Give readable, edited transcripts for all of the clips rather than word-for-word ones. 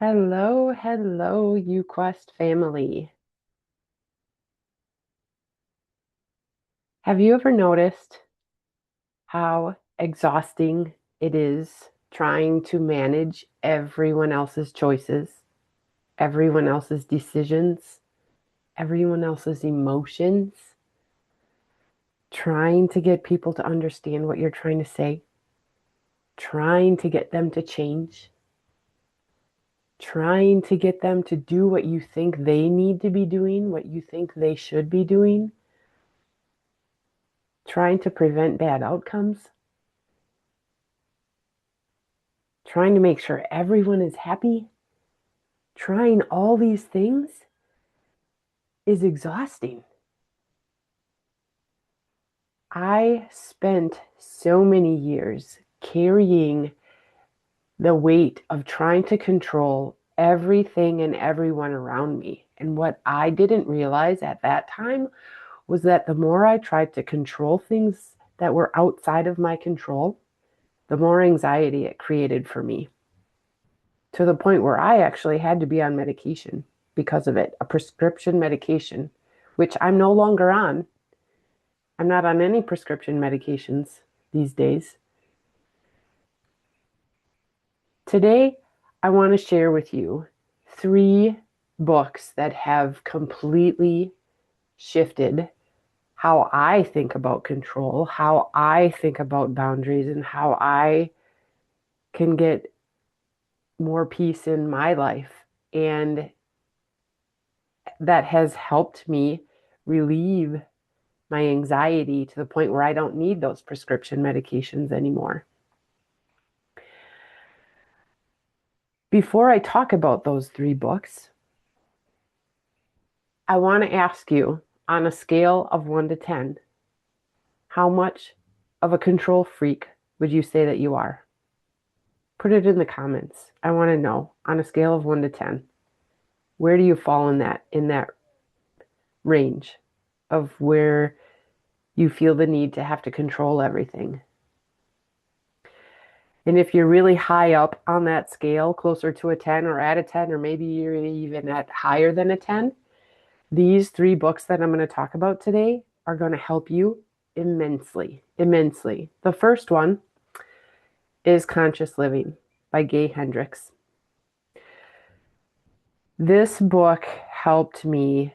Hello, hello, UQuest family. Have you ever noticed how exhausting it is trying to manage everyone else's choices, everyone else's decisions, everyone else's emotions, trying to get people to understand what you're trying to say, trying to get them to change, trying to get them to do what you think they need to be doing, what you think they should be doing, trying to prevent bad outcomes? Trying to make sure everyone is happy, trying all these things is exhausting. I spent so many years carrying the weight of trying to control everything and everyone around me. And what I didn't realize at that time was that the more I tried to control things that were outside of my control, the more anxiety it created for me, to the point where I actually had to be on medication because of it, a prescription medication, which I'm no longer on. I'm not on any prescription medications these days. Today, I want to share with you 3 books that have completely shifted how I think about control, how I think about boundaries, and how I can get more peace in my life. And that has helped me relieve my anxiety to the point where I don't need those prescription medications anymore. Before I talk about those 3 books, I want to ask you, on a scale of 1 to 10, how much of a control freak would you say that you are? Put it in the comments. I want to know, on a scale of 1 to 10, where do you fall in that range of where you feel the need to have to control everything? And if you're really high up on that scale, closer to a 10 or at a 10, or maybe you're even at higher than a 10, these 3 books that I'm going to talk about today are going to help you immensely, immensely. The first one is Conscious Living by Gay Hendricks. This book helped me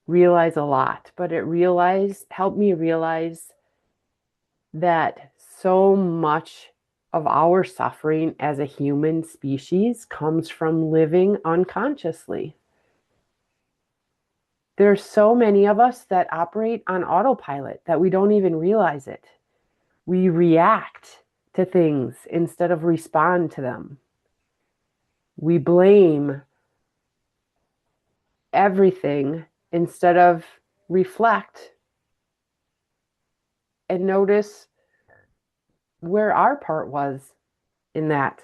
realize a lot, but helped me realize that so much of our suffering as a human species comes from living unconsciously. There's so many of us that operate on autopilot that we don't even realize it. We react to things instead of respond to them. We blame everything instead of reflect and notice where our part was in that.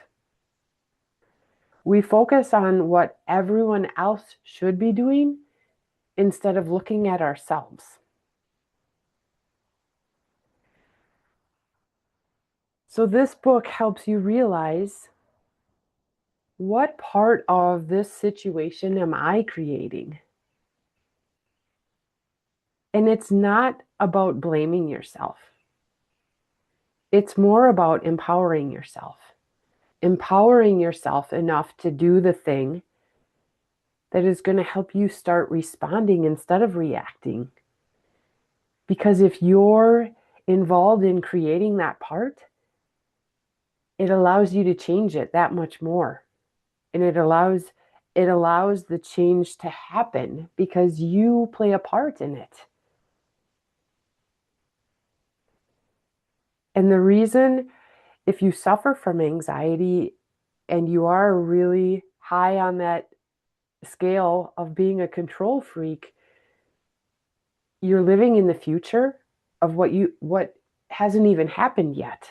We focus on what everyone else should be doing instead of looking at ourselves. So this book helps you realize, what part of this situation am I creating? And it's not about blaming yourself. It's more about empowering yourself. Empowering yourself enough to do the thing that is going to help you start responding instead of reacting. Because if you're involved in creating that part, it allows you to change it that much more. And it allows the change to happen because you play a part in it. And the reason, if you suffer from anxiety and you are really high on that scale of being a control freak, you're living in the future of what hasn't even happened yet,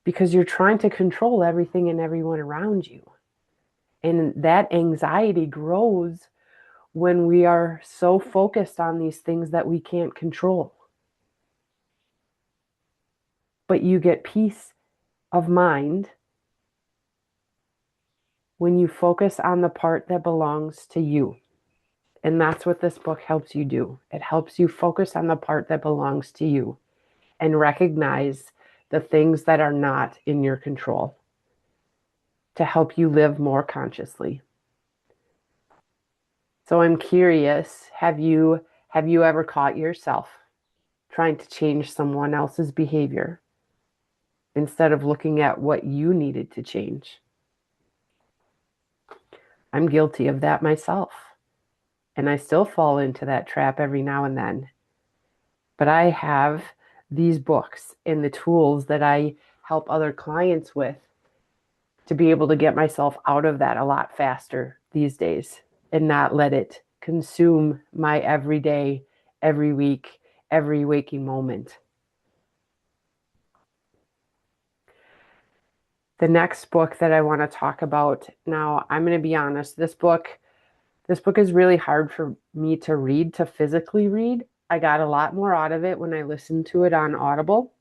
because you're trying to control everything and everyone around you. And that anxiety grows when we are so focused on these things that we can't control. But you get peace of mind when you focus on the part that belongs to you. And that's what this book helps you do. It helps you focus on the part that belongs to you and recognize the things that are not in your control to help you live more consciously. So I'm curious, have you ever caught yourself trying to change someone else's behavior instead of looking at what you needed to change? I'm guilty of that myself, and I still fall into that trap every now and then. But I have these books and the tools that I help other clients with to be able to get myself out of that a lot faster these days and not let it consume my every day, every week, every waking moment. The next book that I want to talk about now, I'm going to be honest, this book is really hard for me to read, to physically read. I got a lot more out of it when I listened to it on Audible,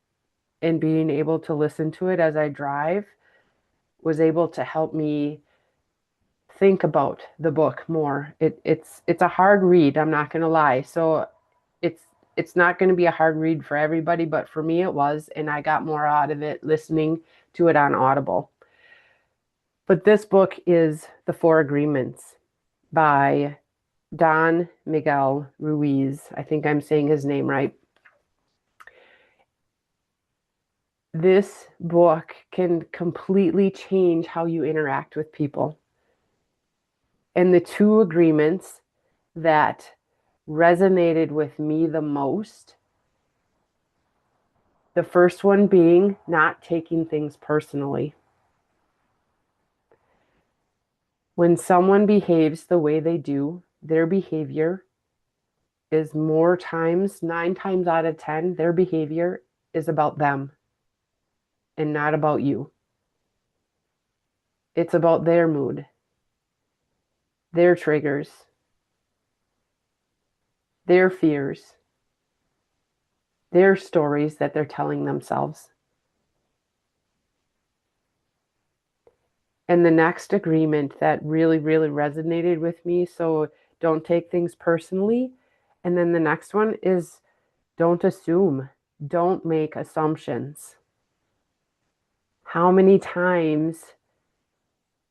and being able to listen to it as I drive was able to help me think about the book more. It's a hard read, I'm not going to lie. So it's not going to be a hard read for everybody, but for me it was, and I got more out of it listening to it on Audible. But this book is The Four Agreements by Don Miguel Ruiz. I think I'm saying his name right. This book can completely change how you interact with people. And the two agreements that resonated with me the most, the first one being not taking things personally. When someone behaves the way they do, their behavior is 9 times out of 10, their behavior is about them and not about you. It's about their mood, their triggers, their fears, their stories that they're telling themselves. And the next agreement that really, really resonated with me, so don't take things personally. And then the next one is don't assume, don't make assumptions. How many times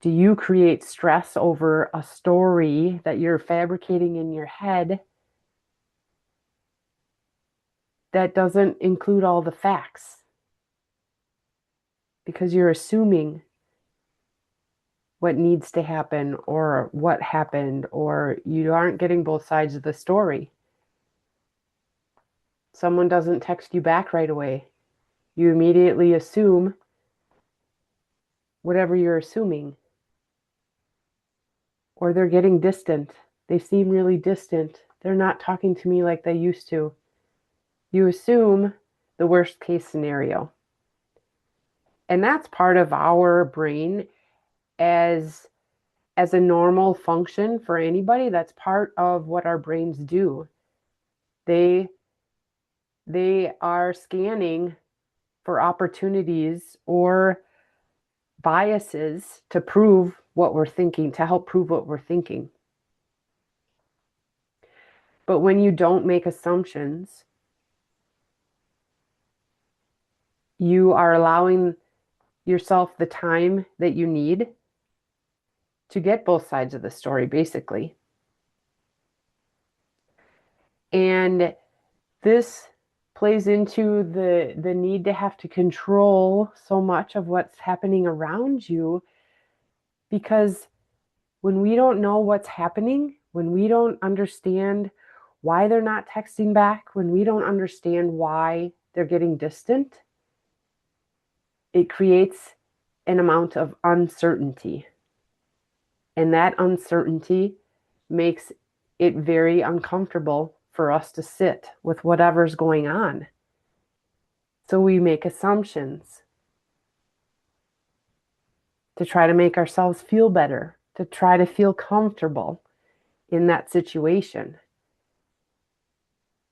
do you create stress over a story that you're fabricating in your head that doesn't include all the facts? Because you're assuming what needs to happen or what happened, or you aren't getting both sides of the story. Someone doesn't text you back right away. You immediately assume whatever you're assuming. Or they're getting distant. They seem really distant. They're not talking to me like they used to. You assume the worst case scenario. And that's part of our brain as a normal function for anybody. That's part of what our brains do. They are scanning for opportunities or biases to prove what we're thinking, to help prove what we're thinking. But when you don't make assumptions, you are allowing yourself the time that you need to get both sides of the story, basically. And this plays into the need to have to control so much of what's happening around you, because when we don't know what's happening, when we don't understand why they're not texting back, when we don't understand why they're getting distant, it creates an amount of uncertainty. And that uncertainty makes it very uncomfortable for us to sit with whatever's going on. So we make assumptions to try to make ourselves feel better, to try to feel comfortable in that situation.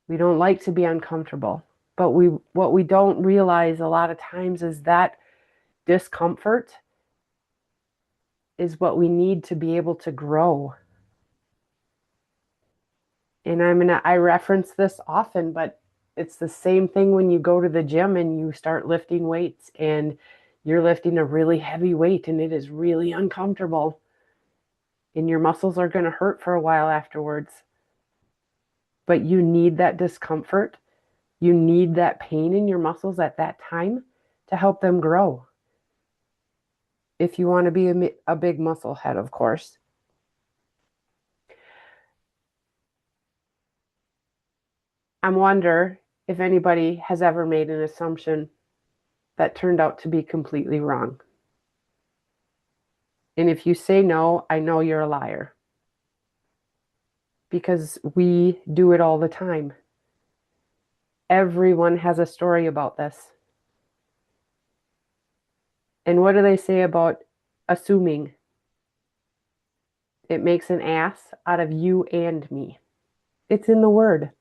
We don't like to be uncomfortable, but what we don't realize a lot of times is that discomfort is what we need to be able to grow. And I reference this often, but it's the same thing when you go to the gym and you start lifting weights and you're lifting a really heavy weight and it is really uncomfortable and your muscles are going to hurt for a while afterwards. But you need that discomfort. You need that pain in your muscles at that time to help them grow. If you want to be a big muscle head, of course. I wonder if anybody has ever made an assumption that turned out to be completely wrong. And if you say no, I know you're a liar. Because we do it all the time. Everyone has a story about this. And what do they say about assuming? It makes an ass out of you and me. It's in the word.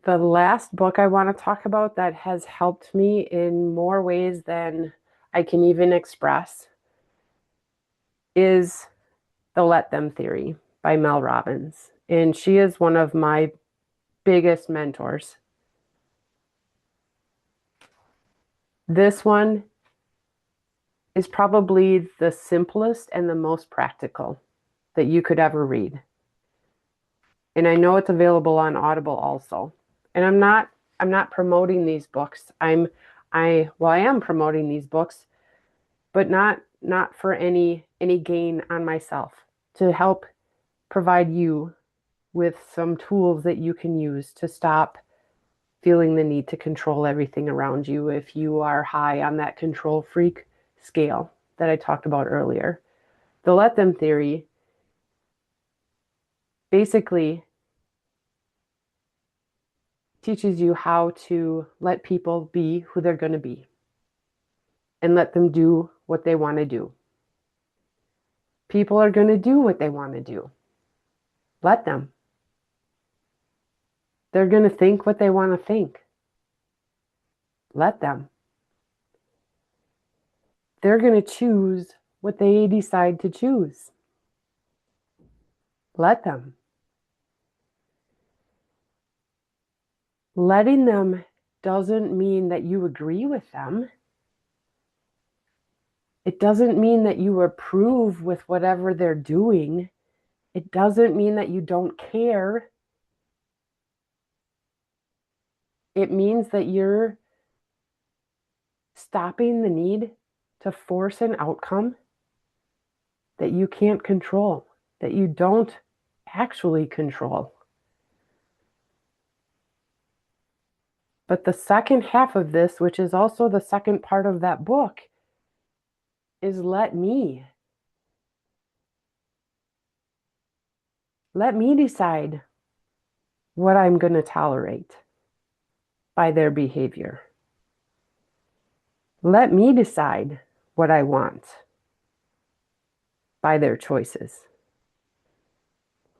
The last book I want to talk about that has helped me in more ways than I can even express is The Let Them Theory by Mel Robbins. And she is one of my biggest mentors. This one is probably the simplest and the most practical that you could ever read. And I know it's available on Audible also. And I'm not promoting these books. I am promoting these books, but not for any gain on myself, to help provide you with some tools that you can use to stop feeling the need to control everything around you if you are high on that control freak scale that I talked about earlier. The Let Them Theory basically teaches you how to let people be who they're going to be and let them do what they want to do. People are going to do what they want to do. Let them. They're going to think what they want to think. Let them. They're going to choose what they decide to choose. Let them. Letting them doesn't mean that you agree with them. It doesn't mean that you approve with whatever they're doing. It doesn't mean that you don't care. It means that you're stopping the need to force an outcome that you can't control, that you don't actually control. But the second half of this, which is also the second part of that book, is let me. Let me decide what I'm going to tolerate by their behavior. Let me decide what I want by their choices.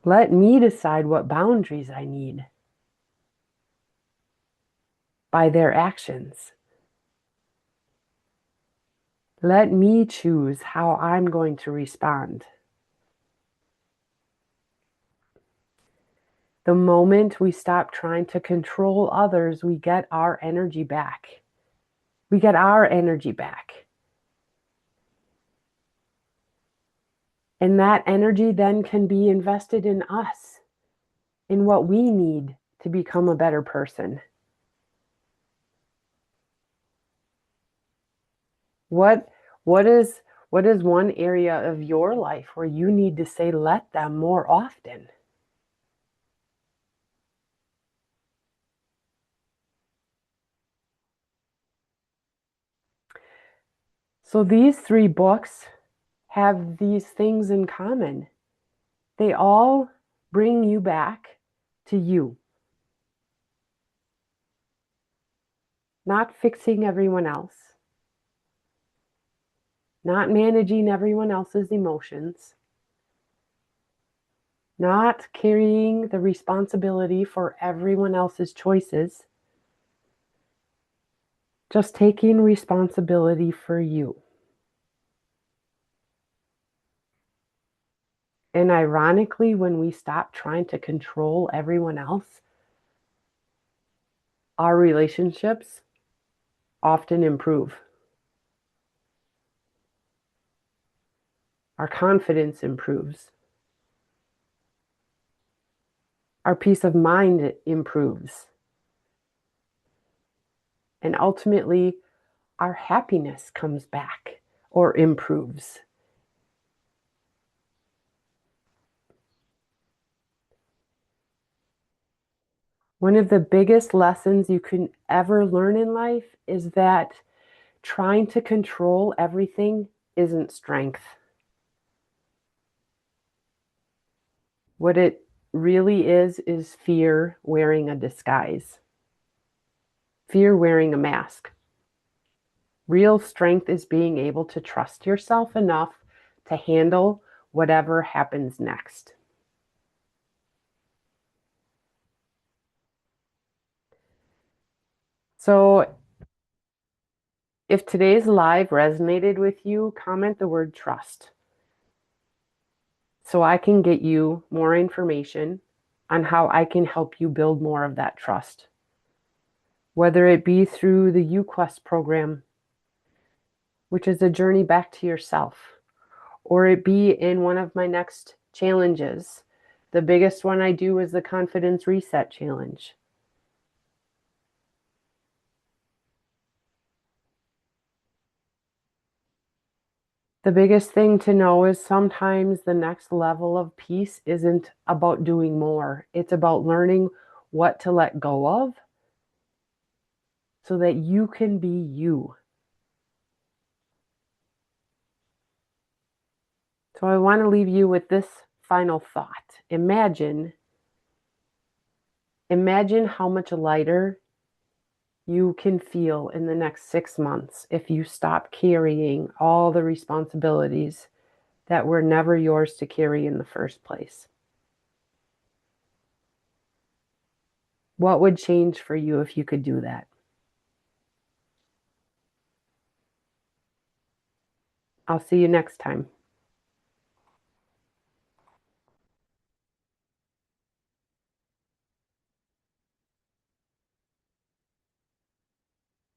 Let me decide what boundaries I need by their actions. Let me choose how I'm going to respond. The moment we stop trying to control others, we get our energy back. We get our energy back. And that energy then can be invested in us, in what we need to become a better person. What is one area of your life where you need to say let them more often? So these three books have these things in common. They all bring you back to you. Not fixing everyone else. Not managing everyone else's emotions. Not carrying the responsibility for everyone else's choices. Just taking responsibility for you. And ironically, when we stop trying to control everyone else, our relationships often improve. Our confidence improves. Our peace of mind improves. And ultimately, our happiness comes back or improves. One of the biggest lessons you can ever learn in life is that trying to control everything isn't strength. What it really is fear wearing a disguise, fear wearing a mask. Real strength is being able to trust yourself enough to handle whatever happens next. So, if today's live resonated with you, comment the word trust so I can get you more information on how I can help you build more of that trust. Whether it be through the UQuest program, which is a journey back to yourself, or it be in one of my next challenges. The biggest one I do is the Confidence Reset Challenge. The biggest thing to know is sometimes the next level of peace isn't about doing more. It's about learning what to let go of so that you can be you. So I want to leave you with this final thought. Imagine how much lighter you can feel in the next 6 months if you stop carrying all the responsibilities that were never yours to carry in the first place. What would change for you if you could do that? I'll see you next time.